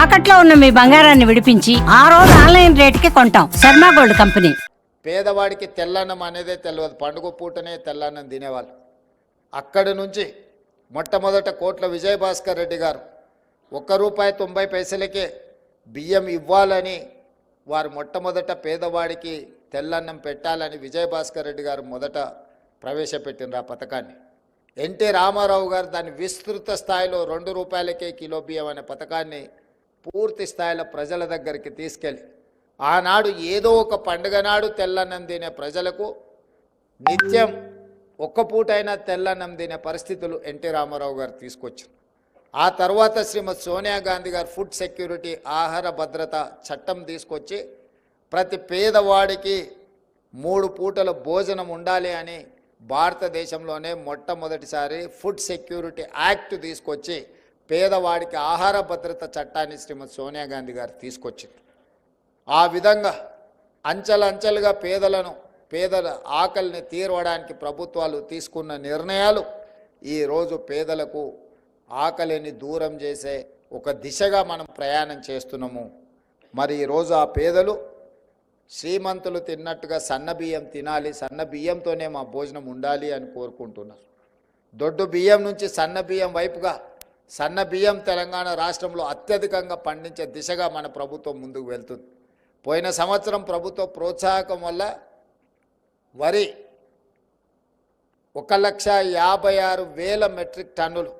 తాకట్లో ఉన్న మీ బంగారాన్ని విడిపించి ఆ రోజు ఆన్లైన్ రేటుకి కొంటాం. Sharma gold company. పేదవాడికి తెల్లన్నం అనేదే తెలియదు. పండుగ పూటనే తెల్లన్నం తినేవాళ్ళు. అక్కడి నుంచి మొట్టమొదట కోట్ల విజయభాస్కర్ రెడ్డి గారు ₹1.90కే బియ్యం ఇవ్వాలని వారు మొట్టమొదట పేదవాడికి తెల్లన్నం పెట్టాలని విజయభాస్కర్ రెడ్డి గారు మొదట ప్రవేశపెట్టిన ఆ పథకాన్ని. ఎన్టీ రామారావు గారు దాన్ని విస్తృత స్థాయిలో ₹2కే కిలో బియ్యం అనే పథకాన్ని పూర్తి స్థాయిలో ప్రజల దగ్గరికి తీసుకెళ్ళి ఆనాడు ఏదో ఒక పండుగ నాడు తెల్లన్నం తినే ప్రజలకు నిత్యం ఒక్క పూటైనా తెల్లన్నం తినే పరిస్థితులు ఎన్టీ రామారావు గారు తీసుకొచ్చారు. ఆ తర్వాత శ్రీమతి సోనియా గాంధీ గారు ఫుడ్ సెక్యూరిటీ ఆహార భద్రత చట్టం తీసుకొచ్చి ప్రతి పేదవాడికి 3 పూటల భోజనం ఉండాలి అని భారతదేశంలోనే మొట్టమొదటిసారి ఫుడ్ సెక్యూరిటీ యాక్ట్ తీసుకొచ్చి పేదవాడికి ఆహార భద్రత చట్టాన్ని శ్రీమతి సోనియా గాంధీ గారు తీసుకొచ్చింది. ఆ విధంగా అంచెలంచెలుగా పేదల ఆకలిని తీర్చడానికి ప్రభుత్వాలు తీసుకున్న నిర్ణయాలు ఈరోజు పేదలకు ఆకలిని దూరం చేసే ఒక దిశగా మనం ప్రయాణం చేస్తున్నాము. మరి ఈరోజు ఆ పేదలు శ్రీమంతులు తిన్నట్టుగా సన్నబియ్యం తినాలి, సన్నబియ్యంతోనే మా భోజనం ఉండాలి అని కోరుకుంటున్నారు. దొడ్డు బియ్యం నుంచి సన్నబియ్యం వైపుగా సన్నబియ్యం తెలంగాణ రాష్ట్రంలో అత్యధికంగా పండించే దిశగా మన ప్రభుత్వం ముందుకు వెళ్తుంది. పోయిన సంవత్సరం ప్రభుత్వ ప్రోత్సాహకం వల్ల వరి 1,56,000 మెట్రిక్ టన్నులు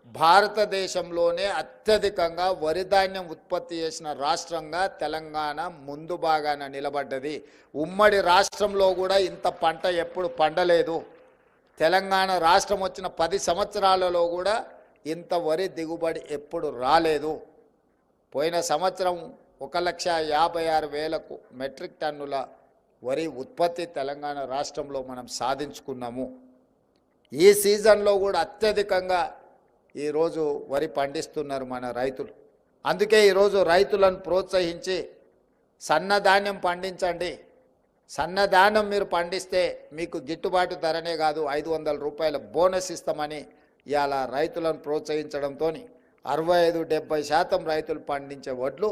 భారతదేశంలోనే అత్యధికంగా వరి ధాన్యం ఉత్పత్తి చేసిన రాష్ట్రంగా తెలంగాణ ముందు భాగాన నిలబడ్డది. ఉమ్మడి రాష్ట్రంలో కూడా ఇంత పంట ఎప్పుడు పండలేదు. తెలంగాణ రాష్ట్రం వచ్చిన 10 సంవత్సరాలలో కూడా ఇంత వరి దిగుబడి ఎప్పుడు రాలేదు. పోయిన సంవత్సరం 1,56,000 మెట్రిక్ టన్నుల వరి ఉత్పత్తి తెలంగాణ రాష్ట్రంలో మనం సాధించుకున్నాము. ఈ సీజన్లో కూడా అత్యధికంగా ఈరోజు వరి పండిస్తున్నారు మన రైతులు. అందుకే ఈరోజు రైతులను ప్రోత్సహించి సన్నధాన్యం పండించండి, సన్నధాన్యం మీరు పండిస్తే మీకు గిట్టుబాటు ధరనే కాదు ₹500 బోనస్ ఇస్తామని ఇవాళ రైతులను ప్రోత్సహించడంతో 65-70% రైతులు పండించే వడ్లు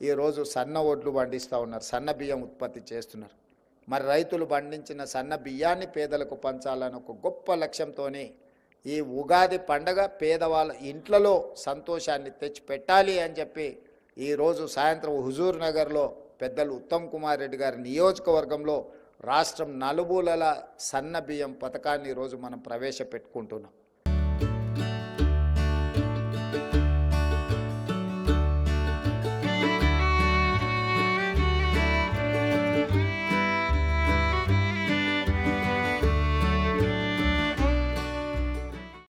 ఈరోజు సన్న వడ్లు పండిస్తూ ఉన్నారు, సన్న బియ్యం ఉత్పత్తి చేస్తున్నారు. మరి రైతులు పండించిన సన్న బియ్యాన్ని పేదలకు పంచాలని ఒక గొప్ప లక్ష్యంతో ఈ ఉగాది పండగ పేదవాళ్ళ ఇంట్లలో సంతోషాన్ని తెచ్చిపెట్టాలి అని చెప్పి ఈరోజు సాయంత్రం హుజూర్ నగర్లో పెద్దలు ఉత్తమ్ కుమార్ రెడ్డి గారి నియోజకవర్గంలో రాష్ట్రం నలుమూలల సన్న బియ్యం పథకాన్ని ఈరోజు మనం ప్రవేశపెట్టుకుంటున్నాం.